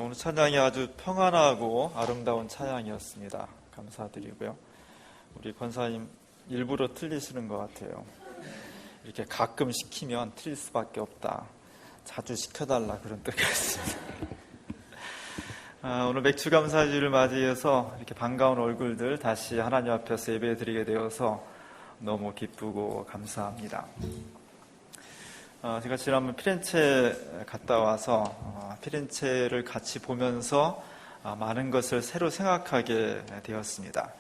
오늘 찬양이 아주 평안하고 아름다운 찬양이었습니다. 감사드리고요. 우리 권사님 일부러 틀리시는 것 같아요. 이렇게 가끔 시키면 틀릴 수밖에 없다. 자주 시켜달라 그런 뜻이었습니다. 오늘 맥주감사주를 맞이해서 이렇게 반가운 얼굴들 다시 하나님 앞에서 예배드리게 되어서 너무 기쁘고 감사합니다. 제가 지난번 피렌체 갔다 와서 피렌체를 같이 보면서 많은 것을 새로 생각하게 되었습니다.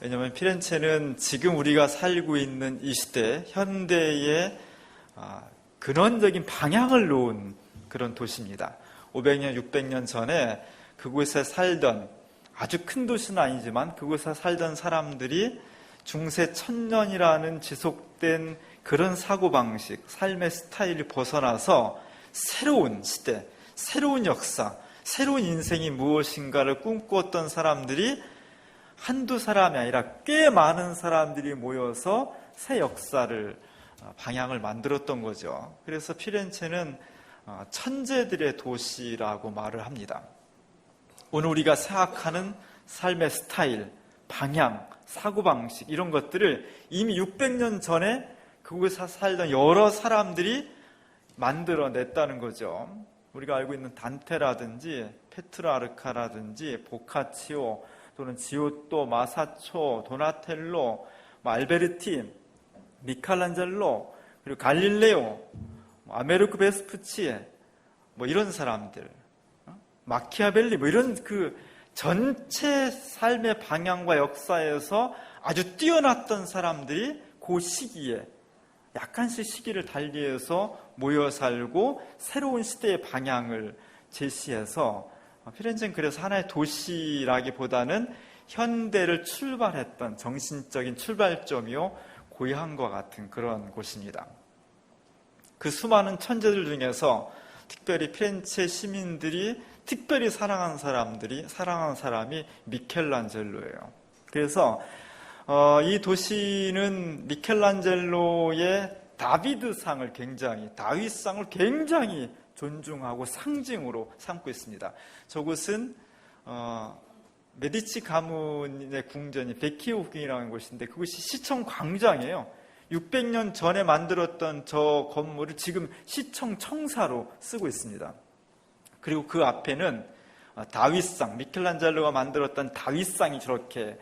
왜냐하면 피렌체는 지금 우리가 살고 있는 이 시대, 현대의 근원적인 방향을 놓은 그런 도시입니다. 500년, 600년 전에 그곳에 살던, 아주 큰 도시는 아니지만 그곳에 살던 사람들이 중세 천년이라는 지속된 그런 사고방식, 삶의 스타일이 벗어나서 새로운 시대, 새로운 역사, 새로운 인생이 무엇인가를 꿈꾸었던 사람들이 한두 사람이 아니라 꽤 많은 사람들이 모여서 새 역사를, 방향을 만들었던 거죠. 그래서 피렌체는 천재들의 도시라고 말을 합니다. 오늘 우리가 생각하는 삶의 스타일, 방향, 사고방식 이런 것들을 이미 600년 전에 그곳에 살던 여러 사람들이 만들어냈다는 거죠. 우리가 알고 있는 단테라든지 페트라르카라든지 보카치오 또는 지오토, 마사초, 도나텔로, 알베르티, 미켈란젤로, 그리고 갈릴레오, 아메르코 베스푸치 이런 사람들, 마키아벨리 이런 그 전체 삶의 방향과 역사에서 아주 뛰어났던 사람들이 그 시기에 약간씩 시기를 달리해서 모여 살고 새로운 시대의 방향을 제시해서 피렌체는 그래서 하나의 도시라기보다는 현대를 출발했던 정신적인 출발점이요 고향과 같은 그런 곳입니다. 그 수많은 천재들 중에서 특별히 피렌체 시민들이 특별히 사랑한 사람이 미켈란젤로예요. 그래서 이 도시는 미켈란젤로의 다윗상을 굉장히 존중하고 상징으로 삼고 있습니다. 저곳은 메디치 가문의 궁전이 베키오궁이라는 곳인데 그것이 시청 광장이에요. 600년 전에 만들었던 저 건물을 지금 시청 청사로 쓰고 있습니다. 그리고 그 앞에는 다윗상, 미켈란젤로가 만들었던 다윗상이 저렇게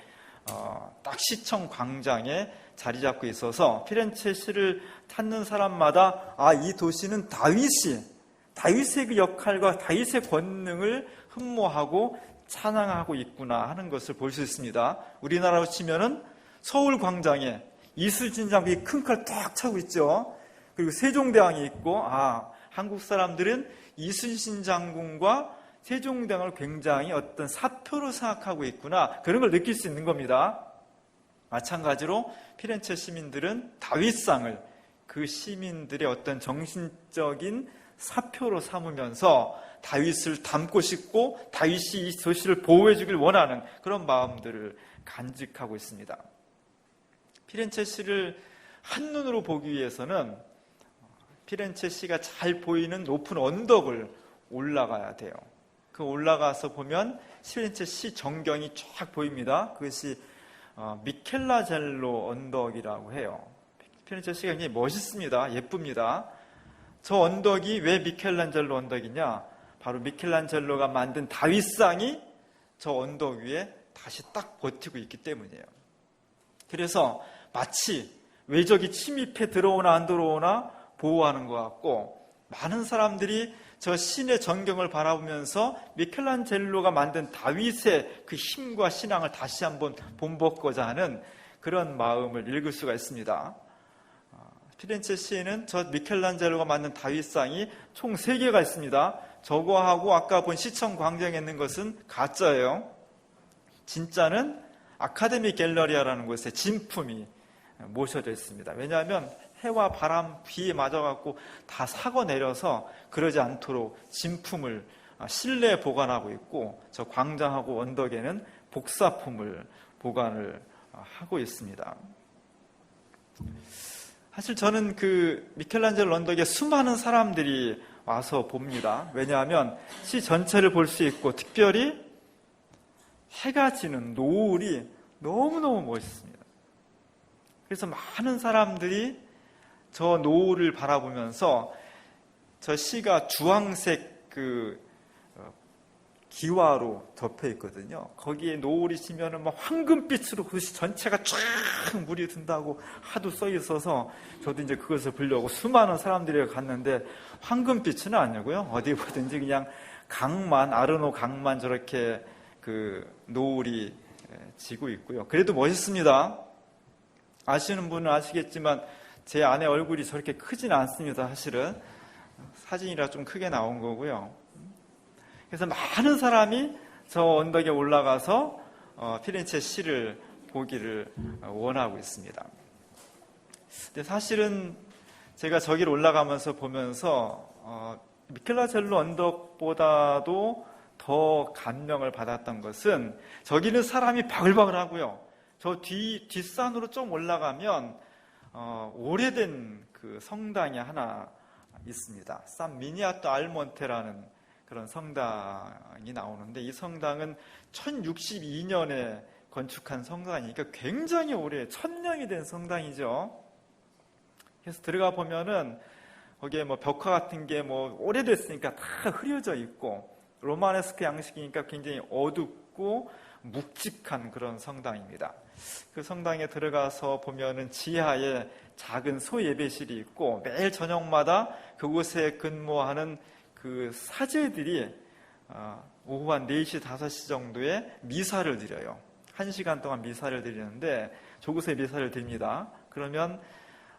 딱 시청 광장에 자리 잡고 있어서 피렌체시를 찾는 사람마다 이 도시는 다윗의 그 역할과 다윗의 권능을 흠모하고 찬양하고 있구나 하는 것을 볼 수 있습니다. 우리나라로 치면은 서울 광장에 이순신 장군이 큰 칼 딱 차고 있죠. 그리고 세종대왕이 있고 한국 사람들은 이순신 장군과 세종대왕을 굉장히 어떤 사표로 생각하고 있구나 그런 걸 느낄 수 있는 겁니다. 마찬가지로 피렌체 시민들은 다윗상을 그 시민들의 어떤 정신적인 사표로 삼으면서 다윗을 닮고 싶고 다윗이 이 도시를 보호해 주길 원하는 그런 마음들을 간직하고 있습니다. 피렌체시를 한눈으로 보기 위해서는 피렌체시가 잘 보이는 높은 언덕을 올라가야 돼요. 그 올라가서 보면 피렌체시 전경이 쫙 보입니다. 그것이 미켈란젤로 언덕이라고 해요. 피렌체시가 굉장히 멋있습니다. 예쁩니다. 저 언덕이 왜 미켈란젤로 언덕이냐? 바로 미켈란젤로가 만든 다윗상이 저 언덕 위에 다시 딱 버티고 있기 때문이에요. 그래서 마치 외적이 침입해 들어오나 안 들어오나 보호하는 것 같고 많은 사람들이 저 신의 전경을 바라보면서 미켈란젤로가 만든 다윗의 그 힘과 신앙을 다시 한번 본받고자 하는 그런 마음을 읽을 수가 있습니다. 피렌체 시에는 저 미켈란젤로가 만든 다윗상이 총 3개가 있습니다. 저거하고 아까 본 시청 광장에 있는 것은 가짜예요. 진짜는 아카데미 갤러리아라는 곳에 진품이 모셔져 있습니다. 왜냐하면 해와 바람, 비에 맞아갖고 다 사고 내려서 그러지 않도록 진품을 실내에 보관하고 있고 저 광장하고 언덕에는 복사품을 보관을 하고 있습니다. 사실 저는 그 미켈란젤로 언덕에 수많은 사람들이 와서 봅니다. 왜냐하면 시 전체를 볼 수 있고 특별히 해가 지는 노을이 너무너무 멋있습니다. 그래서 많은 사람들이 저 노을을 바라보면서 저 시가 주황색 기와로 덮여 있거든요. 거기에 노을이 지면은 막 황금빛으로 그 시 전체가 쫙 물이 든다고 하도 써 있어서 저도 이제 그것을 보려고 수많은 사람들이 갔는데 황금빛은 아니고요. 어디 보든지 그냥 강만, 아르노 강만 저렇게 그 노을이 지고 있고요. 그래도 멋있습니다. 아시는 분은 아시겠지만 제 아내 얼굴이 저렇게 크진 않습니다. 사실은 사진이라 좀 크게 나온 거고요. 그래서 많은 사람이 저 언덕에 올라가서 피렌체 시를 보기를 원하고 있습니다. 근데 사실은 제가 저기를 올라가면서 보면서 미켈란젤로 언덕보다도 더 감명을 받았던 것은 저기는 사람이 바글바글하고요. 저 뒷산으로 좀 올라가면 오래된 그 성당이 하나 있습니다. 산 미니아토 알몬테라는 그런 성당이 나오는데 이 성당은 1062년에 건축한 성당이니까 굉장히 오래 1000년이 된 성당이죠. 그래서 들어가 보면은 거기에 뭐 벽화 같은 게 뭐 오래됐으니까 다 흐려져 있고 로마네스크 양식이니까 굉장히 어둡고 묵직한 그런 성당입니다. 그 성당에 들어가서 보면은 지하에 작은 소예배실이 있고 매일 저녁마다 그곳에 근무하는 그 사제들이 오후 한 4시, 5시 정도에 미사를 드려요. 1시간 동안 미사를 드리는데 저곳에 미사를 드립니다. 그러면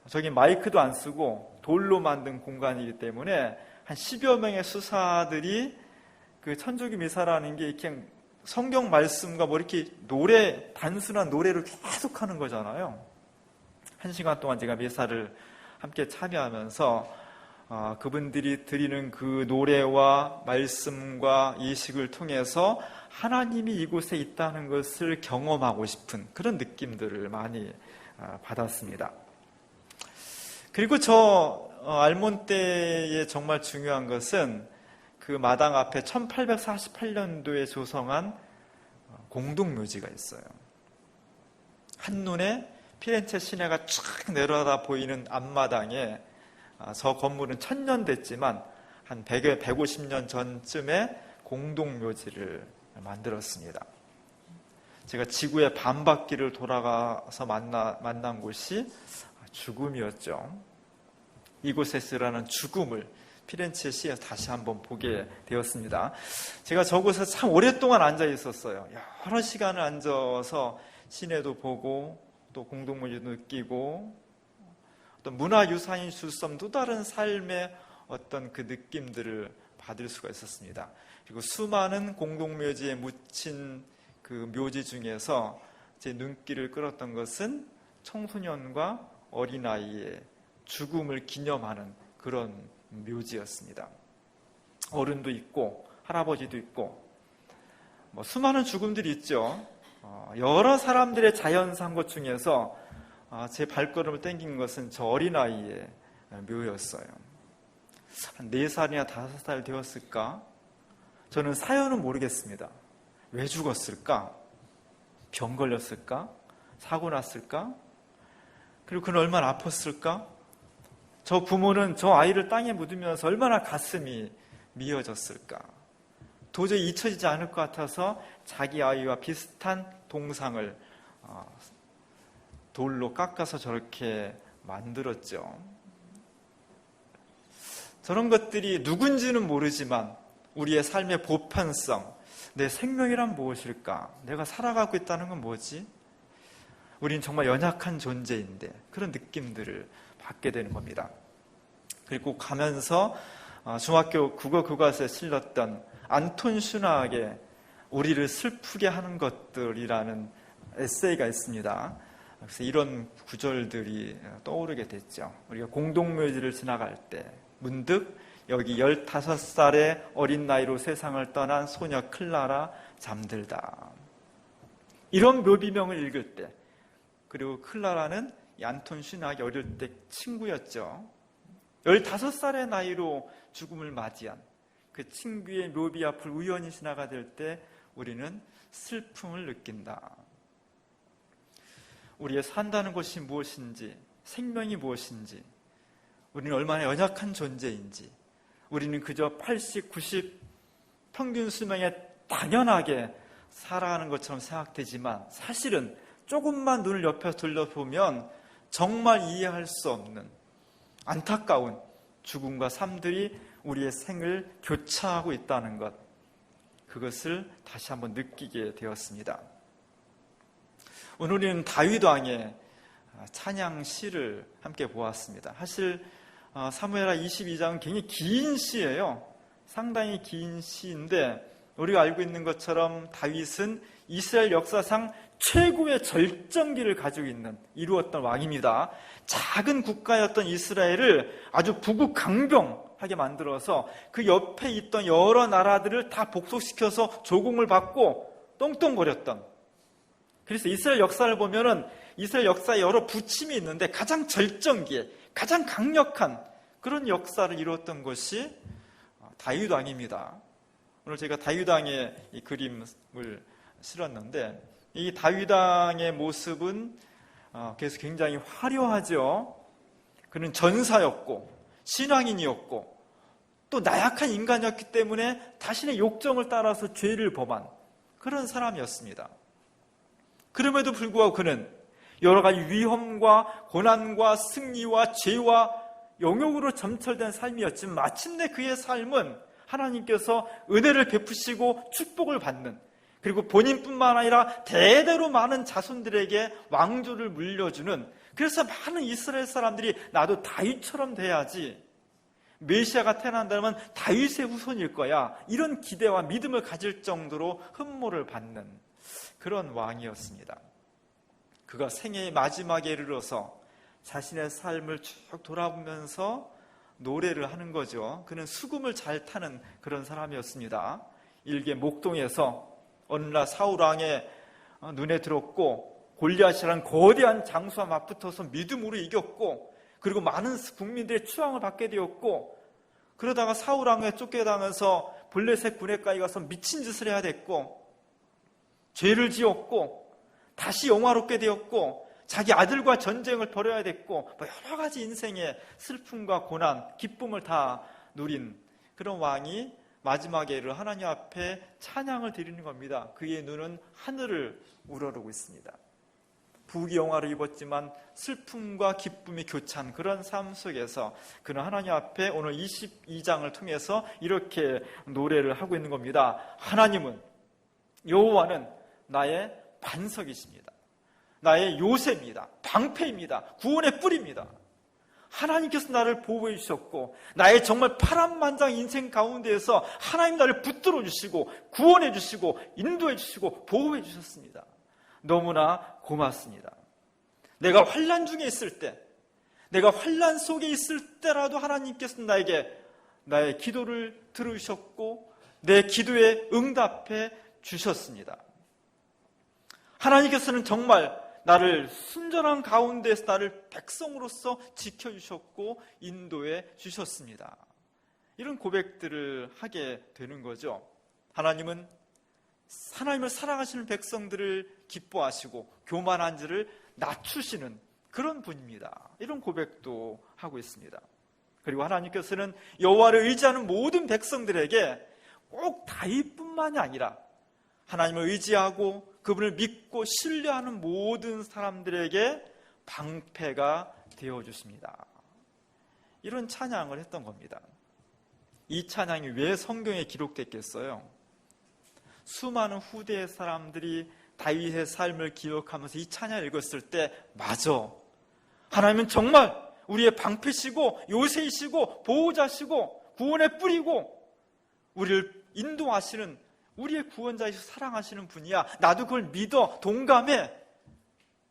저기 마이크도 안 쓰고 돌로 만든 공간이기 때문에 한 10여 명의 수사들이 그 천주교 미사라는 게 그냥 성경 말씀과 뭐 이렇게 단순한 노래를 계속 하는 거잖아요. 1시간 동안 제가 미사를 함께 참여하면서 그분들이 드리는 그 노래와 말씀과 이식을 통해서 하나님이 이곳에 있다는 것을 경험하고 싶은 그런 느낌들을 많이 받았습니다. 그리고 저 알몬테에 정말 중요한 것은 그 마당 앞에 1848년도에 조성한 공동묘지가 있어요. 한눈에 피렌체 시내가 쫙 내려다 보이는 앞마당에 저 건물은 1000년 됐지만 한 150년 전쯤에 공동묘지를 만들었습니다. 제가 지구의 반바퀴를 돌아가서 만난 곳이 죽음이었죠. 이곳에서 일어나는 죽음을 피렌체 시에 다시 한번 보게 되었습니다. 제가 저곳에 참 오랫동안 앉아 있었어요. 여러 시간을 앉아서 시내도 보고 또 공동묘지도 느끼고 어떤 문화유산이 줄 수 없는 또 다른 삶의 어떤 그 느낌들을 받을 수가 있었습니다. 그리고 수많은 공동묘지에 묻힌 그 묘지 중에서 제 눈길을 끌었던 것은 청소년과 어린아이의 죽음을 기념하는 그런 묘지였습니다. 어른도 있고 할아버지도 있고 뭐 수많은 죽음들이 있죠. 여러 사람들의 자연상것 중에서 제 발걸음을 땡긴 것은 저 어린아이의 묘였어요. 한 4살이나 5살 되었을까? 저는 사연은 모르겠습니다. 왜 죽었을까? 병 걸렸을까? 사고 났을까? 그리고 그는 얼마나 아팠을까? 저 부모는 저 아이를 땅에 묻으면서 얼마나 가슴이 미어졌을까? 도저히 잊혀지지 않을 것 같아서 자기 아이와 비슷한 동상을 돌로 깎아서 저렇게 만들었죠. 저런 것들이 누군지는 모르지만 우리의 삶의 보편성, 내 생명이란 무엇일까? 내가 살아가고 있다는 건 뭐지? 우린 정말 연약한 존재인데 그런 느낌들을 받게 되는 겁니다. 그리고 가면서 중학교 국어 교과서에 실렸던 안톤 슈나의 우리를 슬프게 하는 것들이라는 에세이가 있습니다. 그래서 이런 구절들이 떠오르게 됐죠. 우리가 공동묘지를 지나갈 때 문득 여기 15살의 어린 나이로 세상을 떠난 소녀 클라라 잠들다. 이런 묘비명을 읽을 때, 그리고 클라라는 이 안톤 슈나의 어릴 때 친구였죠. 15살의 나이로 죽음을 맞이한 그 친구의 묘비 앞을 우연히 지나가될 때 우리는 슬픔을 느낀다. 우리의 산다는 것이 무엇인지, 생명이 무엇인지, 우리는 얼마나 연약한 존재인지, 우리는 그저 80, 90 평균 수명에 당연하게 살아가는 것처럼 생각되지만 사실은 조금만 눈을 옆에 돌려보면 정말 이해할 수 없는 안타까운 죽음과 삶들이 우리의 생을 교차하고 있다는 것, 그것을 다시 한번 느끼게 되었습니다. 오늘 우리는 다윗 왕의 찬양 시를 함께 보았습니다. 사실 사무엘하 22장은 굉장히 긴 시예요. 상당히 긴 시인데 우리가 알고 있는 것처럼 다윗은 이스라엘 역사상 최고의 절정기를 가지고 이루었던 왕입니다. 작은 국가였던 이스라엘을 아주 부국강병하게 만들어서 그 옆에 있던 여러 나라들을 다 복속시켜서 조공을 받고 똥똥거렸던, 그래서 이스라엘 역사를 보면은 이스라엘 역사에 여러 부침이 있는데 가장 절정기에 가장 강력한 그런 역사를 이루었던 것이 다윗 왕입니다. 오늘 제가 다윗 왕의 이 그림을 실었는데 이 다윗 왕의 모습은 그래서 굉장히 화려하죠. 그는 전사였고 신앙인이었고 또 나약한 인간이었기 때문에 자신의 욕정을 따라서 죄를 범한 그런 사람이었습니다. 그럼에도 불구하고 그는 여러 가지 위험과 고난과 승리와 죄와 영역으로 점철된 삶이었지만 마침내 그의 삶은 하나님께서 은혜를 베푸시고 축복을 받는, 그리고 본인뿐만 아니라 대대로 많은 자손들에게 왕조를 물려주는, 그래서 많은 이스라엘 사람들이 나도 다윗처럼 돼야지, 메시아가 태어난다면 다윗의 후손일 거야, 이런 기대와 믿음을 가질 정도로 흠모를 받는 그런 왕이었습니다. 그가 생애의 마지막에 이르러서 자신의 삶을 쭉 돌아보면서 노래를 하는 거죠. 그는 수금을 잘 타는 그런 사람이었습니다. 일개 목동에서 어느 날 사울 왕의 눈에 들었고 골리앗이라는 거대한 장수와 맞붙어서 믿음으로 이겼고, 그리고 많은 국민들의 추앙을 받게 되었고, 그러다가 사울 왕에 쫓겨나면서 블레셋 군에까지 가서 미친 짓을 해야 됐고, 죄를 지었고, 다시 영화롭게 되었고, 자기 아들과 전쟁을 벌여야 됐고, 여러 가지 인생의 슬픔과 고난, 기쁨을 다 누린 그런 왕이 마지막에 이르러 하나님 앞에 찬양을 드리는 겁니다. 그의 눈은 하늘을 우러르고 있습니다. 부귀영화를 입었지만 슬픔과 기쁨이 교차한 그런 삶 속에서 그는 하나님 앞에 오늘 22장을 통해서 이렇게 노래를 하고 있는 겁니다. 하나님은, 여호와는 나의 반석이십니다. 나의 요새입니다. 방패입니다. 구원의 뿔입니다. 하나님께서 나를 보호해 주셨고, 나의 정말 파란만장 인생 가운데에서 하나님 나를 붙들어 주시고 구원해 주시고 인도해 주시고 보호해 주셨습니다. 너무나 고맙습니다. 내가 환난 중에 있을 때, 내가 환난 속에 있을 때라도 하나님께서 나에게 나의 기도를 들으셨고 내 기도에 응답해 주셨습니다. 하나님께서는 정말 나를 순전한 가운데서 나를 백성으로서 지켜주셨고 인도해 주셨습니다. 이런 고백들을 하게 되는 거죠. 하나님은 하나님을 사랑하시는 백성들을 기뻐하시고 교만한 자를 낮추시는 그런 분입니다. 이런 고백도 하고 있습니다. 그리고 하나님께서는 여호와를 의지하는 모든 백성들에게 꼭 다윗뿐만이 아니라 하나님을 의지하고 그분을 믿고 신뢰하는 모든 사람들에게 방패가 되어주십니다. 이런 찬양을 했던 겁니다. 이 찬양이 왜 성경에 기록됐겠어요? 수많은 후대의 사람들이 다윗의 삶을 기억하면서 이 찬양을 읽었을 때, 맞아, 하나님은 정말 우리의 방패시고 요새이시고 보호자시고 구원의 뿔이고 우리를 인도하시는 우리의 구원자이시고 사랑하시는 분이야. 나도 그걸 믿어, 동감해.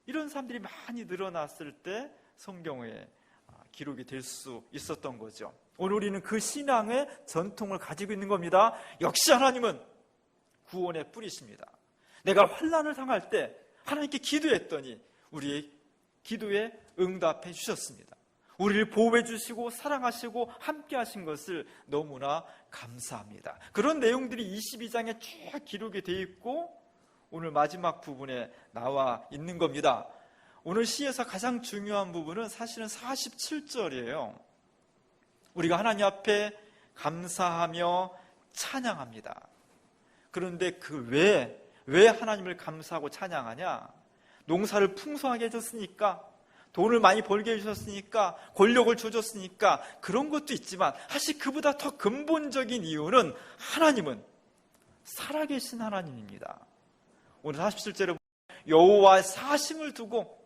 이런 사람들이 많이 늘어났을 때 성경에 기록이 될 수 있었던 거죠. 오늘 우리는 그 신앙의 전통을 가지고 있는 겁니다. 역시 하나님은 구원의 뿔이십니다. 내가 환난을 당할 때 하나님께 기도했더니 우리의 기도에 응답해 주셨습니다. 우리를 보호해 주시고 사랑하시고 함께 하신 것을 너무나 감사합니다. 그런 내용들이 22장에 쭉 기록이 되어 있고 오늘 마지막 부분에 나와 있는 겁니다. 오늘 시에서 가장 중요한 부분은 사실은 47절이에요. 우리가 하나님 앞에 감사하며 찬양합니다. 그런데 왜 하나님을 감사하고 찬양하냐? 농사를 풍성하게 해줬으니까, 돈을 많이 벌게 해주셨으니까, 권력을 주셨으니까 그런 것도 있지만 사실 그보다 더 근본적인 이유는 하나님은 살아계신 하나님입니다. 오늘 47절에 여호와의 사심을 두고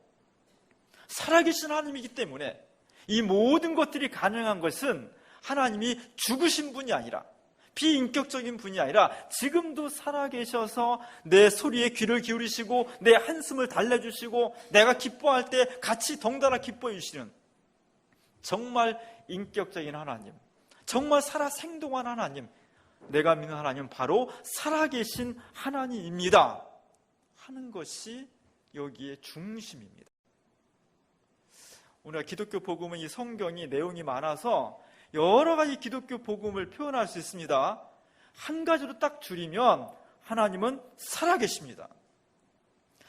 살아계신 하나님이기 때문에 이 모든 것들이 가능한 것은 하나님이 죽으신 분이 아니라, 비인격적인 분이 아니라 지금도 살아계셔서 내 소리에 귀를 기울이시고 내 한숨을 달래주시고 내가 기뻐할 때 같이 덩달아 기뻐해 주시는 정말 인격적인 하나님, 정말 살아 생동한 하나님, 내가 믿는 하나님은 바로 살아계신 하나님입니다 하는 것이 여기에 중심입니다. 오늘 기독교 복음은 이 성경이 내용이 많아서 여러 가지 기독교 복음을 표현할 수 있습니다. 한 가지로 딱 줄이면 하나님은 살아계십니다.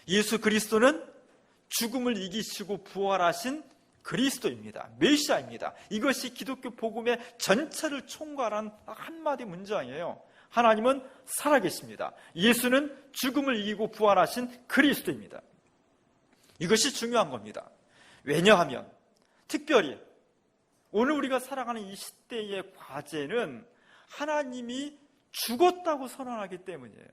예수 그리스도는 죽음을 이기시고 부활하신 그리스도입니다. 메시아입니다. 이것이 기독교 복음의 전체를 총괄한 한마디 문장이에요. 하나님은 살아계십니다. 예수는 죽음을 이기고 부활하신 그리스도입니다. 이것이 중요한 겁니다. 왜냐하면 특별히 오늘 우리가 살아가는 이 시대의 과제는 하나님이 죽었다고 선언하기 때문이에요.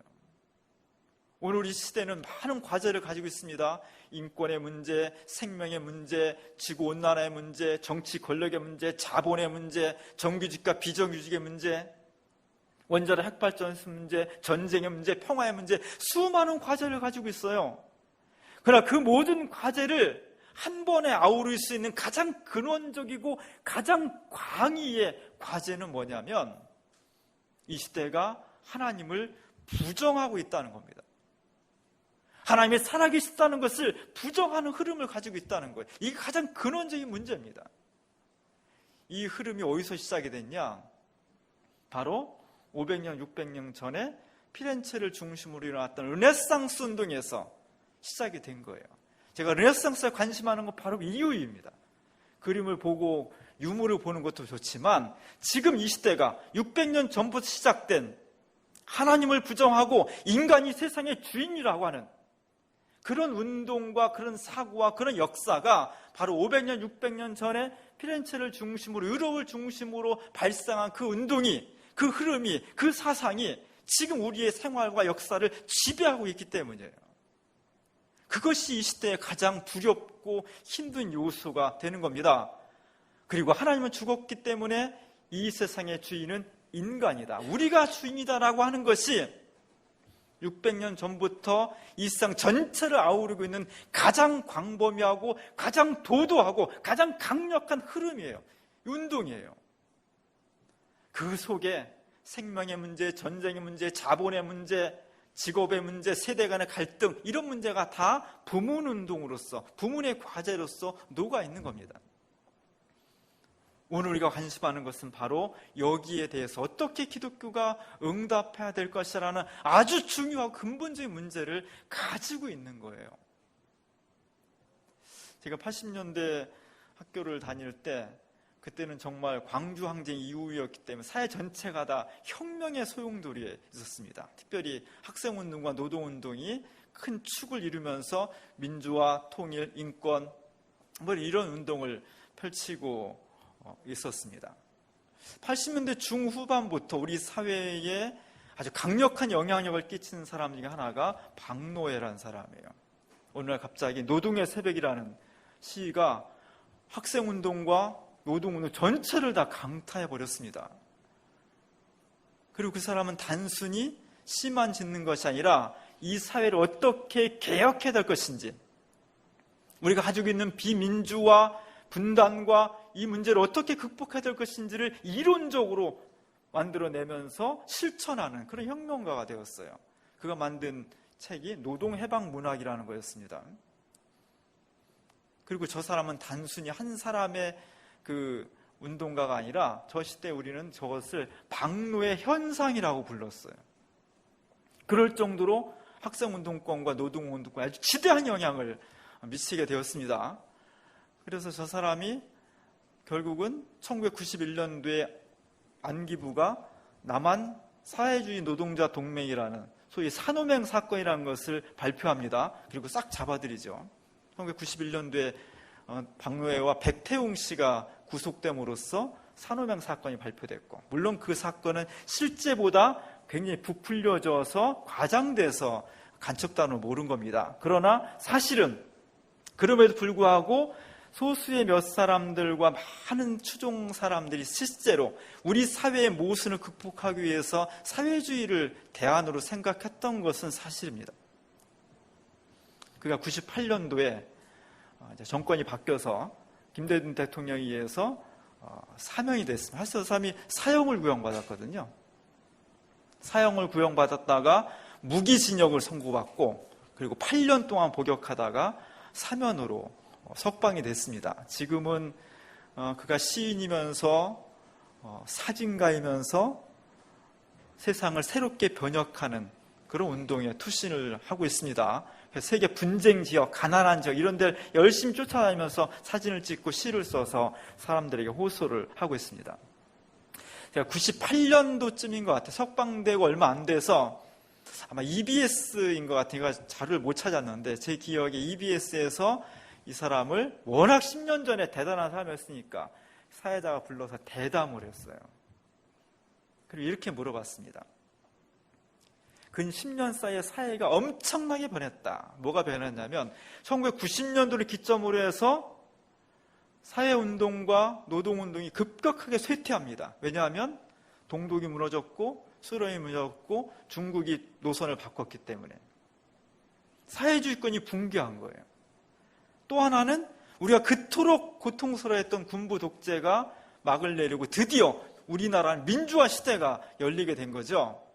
오늘 우리 시대는 많은 과제를 가지고 있습니다. 인권의 문제, 생명의 문제, 지구온난화의 문제, 정치 권력의 문제, 자본의 문제, 정규직과 비정규직의 문제, 원자력 핵발전 문제, 전쟁의 문제, 평화의 문제, 수많은 과제를 가지고 있어요. 그러나 그 모든 과제를 한 번에 아우를 수 있는 가장 근원적이고 가장 광의의 과제는 뭐냐면 이 시대가 하나님을 부정하고 있다는 겁니다. 하나님이 살아계시다는 것을 부정하는 흐름을 가지고 있다는 거예요. 이게 가장 근원적인 문제입니다. 이 흐름이 어디서 시작이 됐냐? 바로 500년, 600년 전에 피렌체를 중심으로 일어났던 르네상스 운동에서 시작이 된 거예요. 제가 르네상스에 관심하는 건 바로 이유입니다. 그림을 보고 유물을 보는 것도 좋지만 지금 이 시대가 600년 전부터 시작된 하나님을 부정하고 인간이 세상의 주인이라고 하는 그런 운동과 그런 사고와 그런 역사가 바로 500년, 600년 전에 피렌체를 중심으로, 유럽을 중심으로 발생한 그 운동이, 그 흐름이, 그 사상이 지금 우리의 생활과 역사를 지배하고 있기 때문이에요. 그것이 이 시대의 가장 두렵고 힘든 요소가 되는 겁니다. 그리고 하나님은 죽었기 때문에 이 세상의 주인은 인간이다, 우리가 주인이다라고 하는 것이 600년 전부터 이 세상 전체를 아우르고 있는 가장 광범위하고 가장 도도하고 가장 강력한 흐름이에요. 운동이에요. 그 속에 생명의 문제, 전쟁의 문제, 자본의 문제, 직업의 문제, 세대 간의 갈등, 이런 문제가 다 부문운동으로서, 부문의 과제로서 녹아 있는 겁니다. 오늘 우리가 관심하는 것은 바로 여기에 대해서 어떻게 기독교가 응답해야 될 것이라는 아주 중요하고 근본적인 문제를 가지고 있는 거예요. 제가 80년대 학교를 다닐 때 그때는 정말 광주항쟁 이후였기 때문에 사회 전체가 다 혁명의 소용돌이에 있었습니다. 특별히 학생운동과 노동운동이 큰 축을 이루면서 민주화, 통일, 인권 이런 운동을 펼치고 있었습니다. 80년대 중후반부터 우리 사회에 아주 강력한 영향력을 끼치는 사람 중에 하나가 박노해라는 사람이에요. 오늘날 갑자기 노동의 새벽이라는 시가 학생운동과 노동운동 전체를 다 강타해버렸습니다. 그리고 그 사람은 단순히 시만 짓는 것이 아니라 이 사회를 어떻게 개혁해야 될 것인지, 우리가 가지고 있는 비민주화, 분단과 이 문제를 어떻게 극복해야 될 것인지를 이론적으로 만들어내면서 실천하는 그런 혁명가가 되었어요. 그가 만든 책이 노동해방문학이라는 거였습니다. 그리고 저 사람은 단순히 한 사람의 그 운동가가 아니라 저 시대 우리는 저것을 박노의 현상이라고 불렀어요. 그럴 정도로 학생운동권과 노동운동권에 아주 지대한 영향을 미치게 되었습니다. 그래서 저 사람이 결국은 1991년도에 안기부가 남한 사회주의 노동자 동맹이라는 소위 산호맹 사건이라는 것을 발표합니다. 그리고 싹 잡아들이죠. 1991년도에 박노해와 백태웅 씨가 구속됨으로써 산호맹 사건이 발표됐고, 물론 그 사건은 실제보다 굉장히 부풀려져서 과장돼서 간첩단으로 모른 겁니다. 그러나 사실은 그럼에도 불구하고 소수의 몇 사람들과 많은 추종 사람들이 실제로 우리 사회의 모순을 극복하기 위해서 사회주의를 대안으로 생각했던 것은 사실입니다. 그가 98년도에 정권이 바뀌어서 김대중 대통령에 의해서 사면이 됐습니다. 사실 그 사람이 사형을 구형받았거든요. 사형을 구형받았다가 무기징역을 선고받고, 그리고 8년 동안 복역하다가 사면으로 석방이 됐습니다. 지금은 그가 시인이면서 사진가이면서 세상을 새롭게 번역하는 그런 운동에 투신을 하고 있습니다. 세계 분쟁 지역, 가난한 지역 이런 데를 열심히 쫓아다니면서 사진을 찍고 시를 써서 사람들에게 호소를 하고 있습니다. 제가 98년도쯤인 것 같아요. 석방되고 얼마 안 돼서 아마 EBS인 것 같아요. 제가 자료를 못 찾았는데 제 기억에 EBS에서 이 사람을 워낙 10년 전에 대단한 사람이었으니까 사회자가 불러서 대담을 했어요. 그리고 이렇게 물어봤습니다. 근 10년 사이에 사회가 엄청나게 변했다. 뭐가 변했냐면 1990년도를 기점으로 해서 사회운동과 노동운동이 급격하게 쇠퇴합니다. 왜냐하면 동독이 무너졌고 소련이 무너졌고 중국이 노선을 바꿨기 때문에 사회주의권이 붕괴한 거예요. 또 하나는 우리가 그토록 고통스러워했던 군부 독재가 막을 내리고 드디어 우리나라는 민주화 시대가 열리게 된 거죠.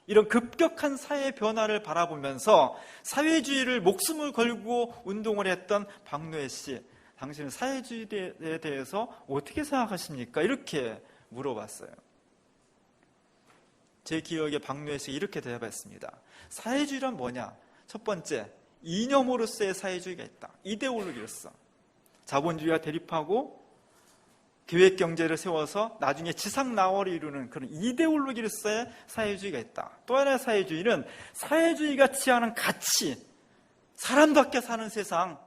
이런 급격한 사회 변화를 바라보면서 사회주의를 목숨을 걸고 운동을 했던 박노해 씨, 당신은 사회주의에 대해서 어떻게 생각하십니까? 이렇게 물어봤어요. 제 기억에 박노해 씨가 이렇게 대답했습니다. 사회주의란 뭐냐? 첫 번째, 이념으로서의 사회주의가 있다. 이데올로기로서. 자본주의와 대립하고 계획경제를 세워서 나중에 지상낙원을 이루는 그런 이데올로기로서의 사회주의가 있다. 또 하나의 사회주의는 사회주의가 취하는 가치, 사람답게 사는 세상,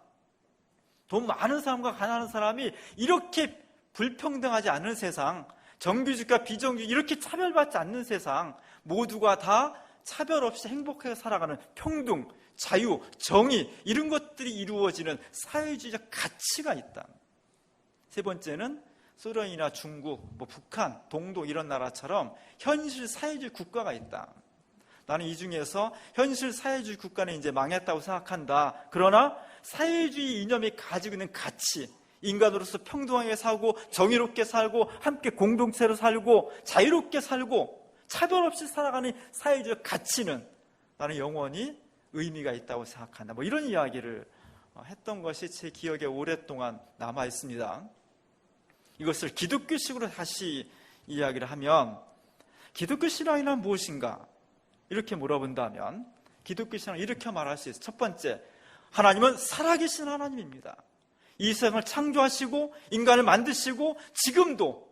돈 많은 사람과 가난한 사람이 이렇게 불평등하지 않은 세상, 정규직과 비정규직 이렇게 차별받지 않는 세상, 모두가 다 차별 없이 행복하게 살아가는 평등, 자유, 정의 이런 것들이 이루어지는 사회주의적 가치가 있다. 세 번째는 소련이나 중국, 북한, 동독 이런 나라처럼 현실 사회주의 국가가 있다. 나는 이 중에서 현실 사회주의 국가는 이제 망했다고 생각한다. 그러나 사회주의 이념이 가지고 있는 가치, 인간으로서 평등하게 살고 정의롭게 살고 함께 공동체로 살고 자유롭게 살고 차별 없이 살아가는 사회주의 가치는 나는 영원히 의미가 있다고 생각한다. 이런 이야기를 했던 것이 제 기억에 오랫동안 남아 있습니다. 이것을 기독교식으로 다시 이야기를 하면 기독교 신앙이란 무엇인가? 이렇게 물어본다면 기독교 신앙은 이렇게 말할 수 있어요. 첫 번째, 하나님은 살아계신 하나님입니다. 이 세상을 창조하시고 인간을 만드시고 지금도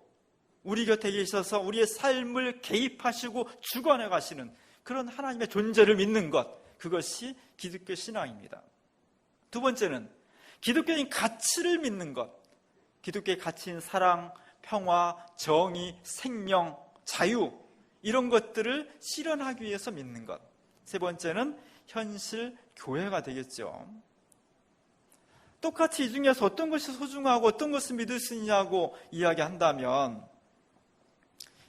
우리 곁에 계셔서 우리의 삶을 개입하시고 주관해 가시는 그런 하나님의 존재를 믿는 것, 그것이 기독교 신앙입니다. 두 번째는 기독교인 가치를 믿는 것, 기독교의 가치인 사랑, 평화, 정의, 생명, 자유 이런 것들을 실현하기 위해서 믿는 것. 세 번째는 현실 교회가 되겠죠. 똑같이 이 중에서 어떤 것이 소중하고 어떤 것을 믿을 수 있냐고 이야기한다면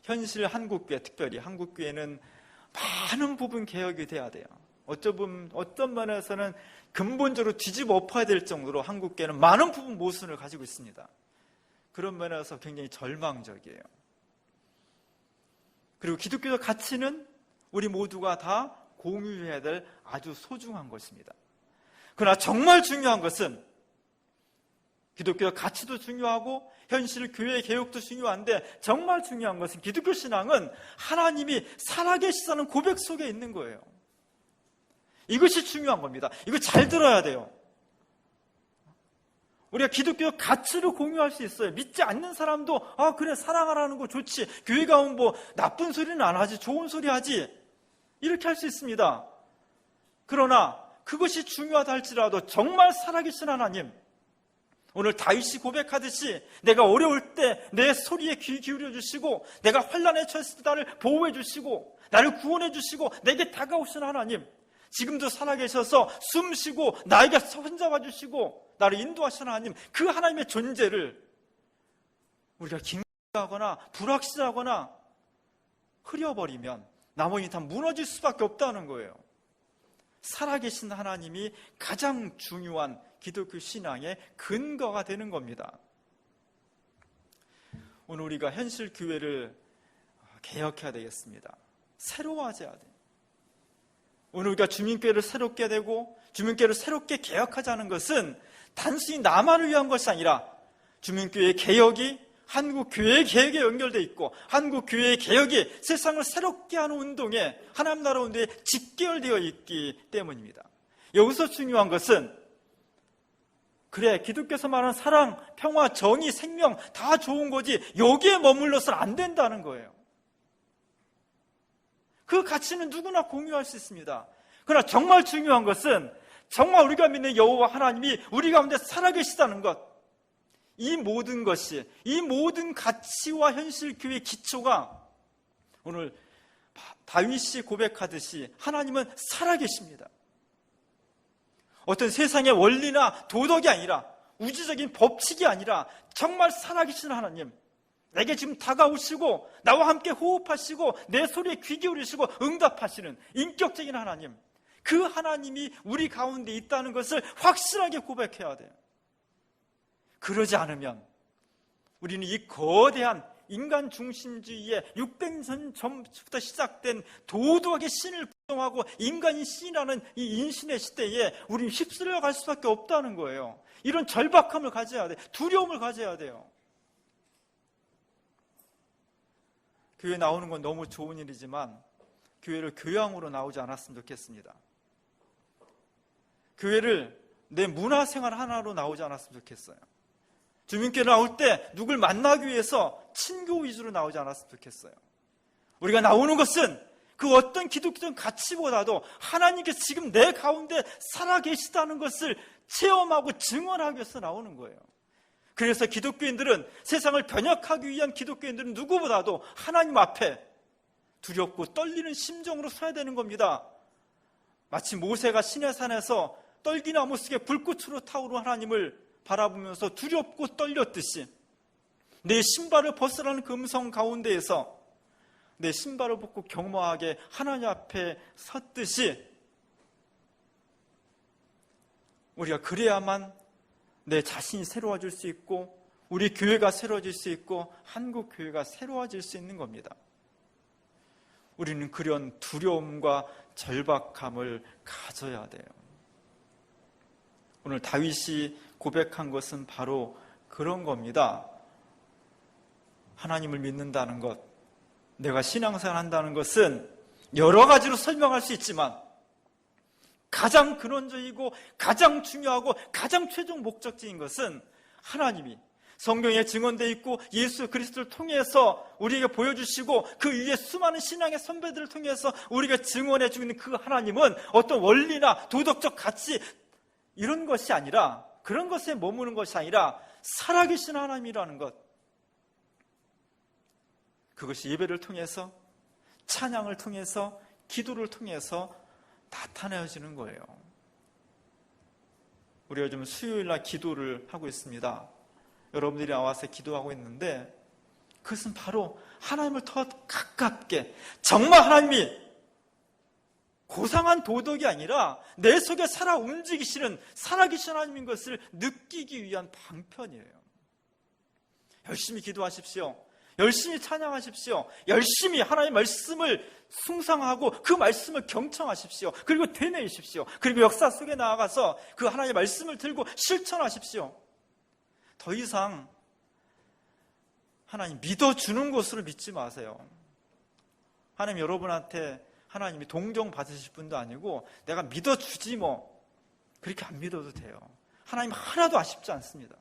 현실 한국교회, 특별히 한국교회는 많은 부분 개혁이 돼야 돼요. 어떤 면에서는 근본적으로 뒤집어 엎어야 될 정도로 한국교회는 많은 부분 모순을 가지고 있습니다. 그런 면에서 굉장히 절망적이에요. 그리고 기독교적 가치는 우리 모두가 다 공유해야 될 아주 소중한 것입니다. 그러나 정말 중요한 것은 기독교 가치도 중요하고 현실 교회 개혁도 중요한데 정말 중요한 것은 기독교 신앙은 하나님이 살아계시다는 고백 속에 있는 거예요. 이것이 중요한 겁니다. 이거 잘 들어야 돼요. 우리가 기독교 가치를 공유할 수 있어요. 믿지 않는 사람도 그래 사랑하라는 거 좋지. 교회 가면 뭐 나쁜 소리는 안 하지. 좋은 소리 하지. 이렇게 할 수 있습니다. 그러나 그것이 중요하다 할지라도 정말 살아계신 하나님, 오늘 다윗이 고백하듯이 내가 어려울 때 내 소리에 귀 기울여 주시고 내가 환난에 처했을 때 나를 보호해 주시고 나를 구원해 주시고 내게 다가오신 하나님, 지금도 살아계셔서 숨쉬고 나에게 손잡아 주시고 나를 인도하시는 하나님, 그 하나님의 존재를 우리가 긴가하거나 불확실하거나 흐려버리면 나머지 다 무너질 수밖에 없다는 거예요. 살아계신 하나님이 가장 중요한 기독교 신앙의 근거가 되는 겁니다. 오늘 우리가 현실 교회를 개혁해야 되겠습니다. 새로워져야 돼요. 오늘 우리가 주민교회를 새롭게 되고 주민교회를 새롭게 개혁하자는 것은 단순히 나만을 위한 것이 아니라 주민교회 개혁이 한국교회 개혁에 연결되어 있고 한국교회 개혁이 세상을 새롭게 하는 운동에, 하나님 나라 운동에 직결되어 있기 때문입니다. 여기서 중요한 것은 그래 기독교에서 말하는 사랑, 평화, 정의, 생명 다 좋은 거지 여기에 머물러서는 안 된다는 거예요. 그 가치는 누구나 공유할 수 있습니다. 그러나 정말 중요한 것은 정말 우리가 믿는 여호와 하나님이 우리 가운데 살아계시다는 것, 이 모든 것이, 이 모든 가치와 현실 교회의 기초가 오늘 다윗이 고백하듯이 하나님은 살아계십니다. 어떤 세상의 원리나 도덕이 아니라 우주적인 법칙이 아니라 정말 살아계신 하나님, 내게 지금 다가오시고 나와 함께 호흡하시고 내 소리에 귀 기울이시고 응답하시는 인격적인 하나님, 그 하나님이 우리 가운데 있다는 것을 확실하게 고백해야 돼요. 그러지 않으면 우리는 이 거대한 인간 중심주의의 600년 전부터 시작된 도덕의 신을 부정하고 인간이 신이라는 이 인신의 시대에 우리는 휩쓸려 갈 수밖에 없다는 거예요. 이런 절박함을 가져야 돼요. 두려움을 가져야 돼요. 교회 나오는 건 너무 좋은 일이지만 교회를 교양으로 나오지 않았으면 좋겠습니다. 교회를 내 문화생활 하나로 나오지 않았으면 좋겠어요. 주민교회 나올 때 누굴 만나기 위해서 친교 위주로 나오지 않았으면 좋겠어요. 우리가 나오는 것은 그 어떤 기독교적 가치보다도 하나님께서 지금 내 가운데 살아계시다는 것을 체험하고 증언하기 위해서 나오는 거예요. 그래서 기독교인들은, 세상을 변혁하기 위한 기독교인들은 누구보다도 하나님 앞에 두렵고 떨리는 심정으로 서야 되는 겁니다. 마치 모세가 시내산에서 떨기나무 속에 불꽃으로 타오르는 하나님을 바라보면서 두렵고 떨렸듯이 내 신발을 벗으라는 그 음성 가운데에서 내 신발을 벗고 경모하게 하나님 앞에 섰듯이 우리가 그래야만 내 자신이 새로워질 수 있고 우리 교회가 새로워질 수 있고 한국 교회가 새로워질 수 있는 겁니다. 우리는 그런 두려움과 절박함을 가져야 돼요. 오늘 다윗이 고백한 것은 바로 그런 겁니다. 하나님을 믿는다는 것, 내가 신앙생활 한다는 것은 여러 가지로 설명할 수 있지만 가장 근원적이고 가장 중요하고 가장 최종 목적지인 것은 하나님이 성경에 증언되어 있고 예수 그리스도를 통해서 우리에게 보여주시고 그 위에 수많은 신앙의 선배들을 통해서 우리가 증언해 주고 있는 그 하나님은 어떤 원리나 도덕적 가치 이런 것이 아니라, 그런 것에 머무는 것이 아니라 살아계신 하나님이라는 것, 그것이 예배를 통해서, 찬양을 통해서, 기도를 통해서 나타내어지는 거예요. 우리가 요즘 수요일날 기도를 하고 있습니다. 여러분들이 나와서 기도하고 있는데 그것은 바로 하나님을 더 가깝게, 정말 하나님이 고상한 도덕이 아니라 내 속에 살아 움직이시는 살아계신 하나님인 것을 느끼기 위한 방편이에요. 열심히 기도하십시오. 열심히 찬양하십시오. 열심히 하나님의 말씀을 숭상하고 그 말씀을 경청하십시오. 그리고 되뇌이십시오. 그리고 역사 속에 나아가서 그 하나님의 말씀을 들고 실천하십시오. 더 이상 하나님 믿어주는 것으로 믿지 마세요. 하나님 여러분한테 하나님이 동정 받으실 분도 아니고 내가 믿어주지 뭐 그렇게 안 믿어도 돼요. 하나님 하나도 아쉽지 않습니다.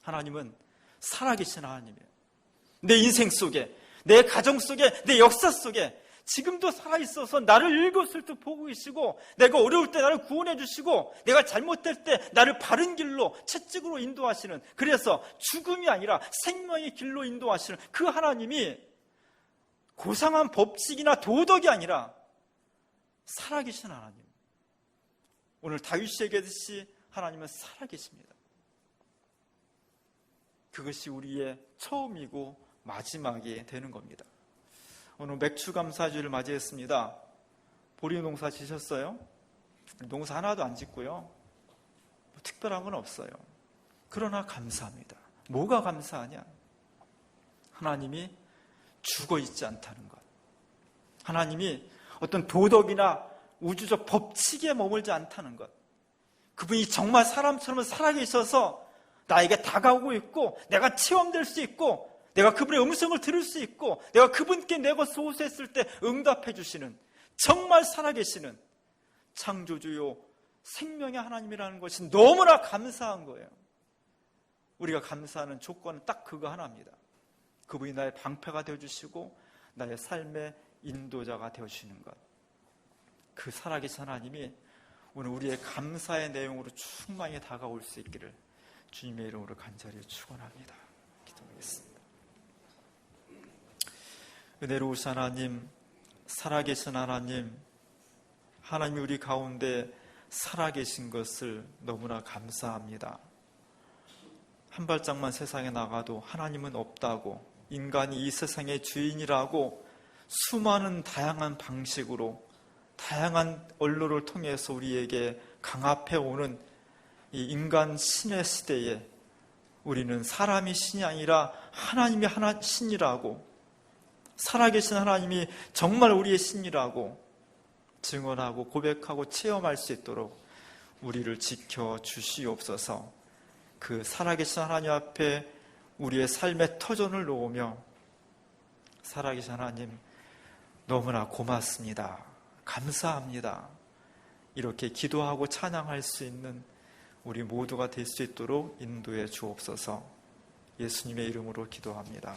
하나님은 살아계신 하나님이에요. 내 인생 속에, 내 가정 속에, 내 역사 속에 지금도 살아있어서 나를 일거슬쩍 보고 계시고, 내가 어려울 때 나를 구원해 주시고, 내가 잘못될 때 나를 바른 길로, 채찍으로 인도하시는, 그래서 죽음이 아니라 생명의 길로 인도하시는 그 하나님이 고상한 법칙이나 도덕이 아니라 살아계신 하나님. 오늘 다윗이 얘기했듯이 하나님은 살아계십니다. 그것이 우리의 처음이고 마지막이 되는 겁니다. 오늘 맥추감사주를 맞이했습니다. 보리 농사 지셨어요? 농사 하나도 안 짓고요. 뭐 특별한 건 없어요. 그러나 감사합니다. 뭐가 감사하냐? 하나님이 죽어 있지 않다는 것. 하나님이 어떤 도덕이나 우주적 법칙에 머물지 않다는 것. 그분이 정말 사람처럼 살아계셔서 나에게 다가오고 있고, 내가 체험될 수 있고, 내가 그분의 음성을 들을 수 있고, 내가 그분께 내 것을 호소했을 때 응답해 주시는, 정말 살아계시는 창조주요 생명의 하나님이라는 것이 너무나 감사한 거예요. 우리가 감사하는 조건은 딱 그거 하나입니다. 그분이 나의 방패가 되어주시고 나의 삶의 인도자가 되어주시는 것. 그 살아계신 하나님이 오늘 우리의 감사의 내용으로 충만히 다가올 수 있기를 주님의 이름으로 간절히 축원합니다. 기도하겠습니다. 은혜로우신 하나님, 살아계신 하나님, 하나님이 우리 가운데 살아계신 것을 너무나 감사합니다. 한 발짝만 세상에 나가도 하나님은 없다고, 인간이 이 세상의 주인이라고 수많은 다양한 방식으로, 다양한 언론을 통해서 우리에게 강압해오는 이 인간 신의 시대에 우리는 사람이 신이 아니라 하나님이 신이라고, 살아계신 하나님이 정말 우리의 신이라고 증언하고 고백하고 체험할 수 있도록 우리를 지켜주시옵소서. 그 살아계신 하나님 앞에 우리의 삶의 터전을 놓으며, 살아계신 하나님 너무나 고맙습니다, 감사합니다, 이렇게 기도하고 찬양할 수 있는 우리 모두가 될 수 있도록 인도해 주옵소서. 예수님의 이름으로 기도합니다.